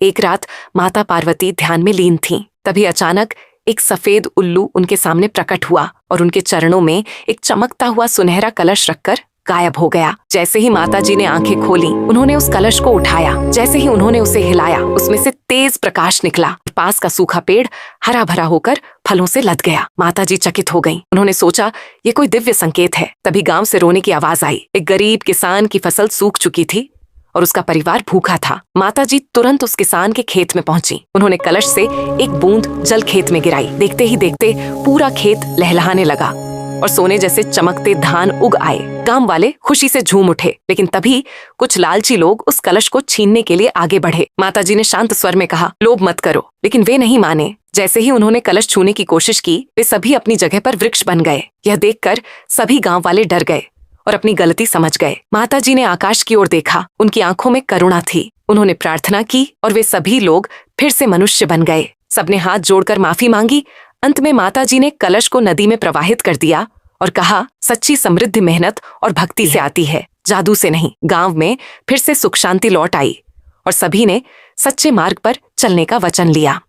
एक रात माता पार्वती ध्यान में लीन थीं। तभी अचानक एक सफेद उल्लू उनके सामने प्रकट हुआ और उनके चरणों में एक चमकता हुआ सुनहरा कलश रखकर गायब हो गया। जैसे ही माताजी ने आंखें खोली, उन्होंने उस कलश को उठाया। जैसे ही उन्होंने उसे हिलाया, उसमें से तेज प्रकाश निकला। पास का सूखा पेड़ हरा भरा होकर फलों से लद गया। माताजी चकित हो गईं। उन्होंने सोचा, ये कोई दिव्य संकेत है। तभी गांव से रोने की आवाज आई। एक गरीब किसान की फसल सूख चुकी थी और उसका परिवार भूखा था। माताजी तुरंत उस किसान के खेत में पहुंची। उन्होंने कलश से एक बूंद जल खेत में गिराई। देखते ही देखते पूरा खेत लहलहाने लगा और सोने जैसे चमकते धान उग आए। गांव वाले खुशी से झूम उठे, लेकिन तभी कुछ लालची लोग उस कलश को छीनने के लिए आगे बढ़े। माताजी ने शांत स्वर में कहा, लोभ मत करो, लेकिन वे नहीं माने। जैसे ही उन्होंने कलश छूने की कोशिश की, वे सभी अपनी जगह पर वृक्ष बन गए। यह देखकर सभी गांव वाले डर गए और अपनी गलती समझ गए। माताजी ने आकाश की ओर देखा। उनकी आंखों में करुणा थी। उन्होंने प्रार्थना की और वे सभी लोग फिर से मनुष्य बन गए। सबने हाथ जोड़कर माफी मांगी। अंत में माताजी ने कलश को नदी में प्रवाहित कर दिया और कहा, सच्ची समृद्धि मेहनत और भक्ति से आती है, जादू से नहीं। गांव में फिर से सुख शांति लौट आई और सभी ने सच्चे मार्ग पर चलने का वचन लिया।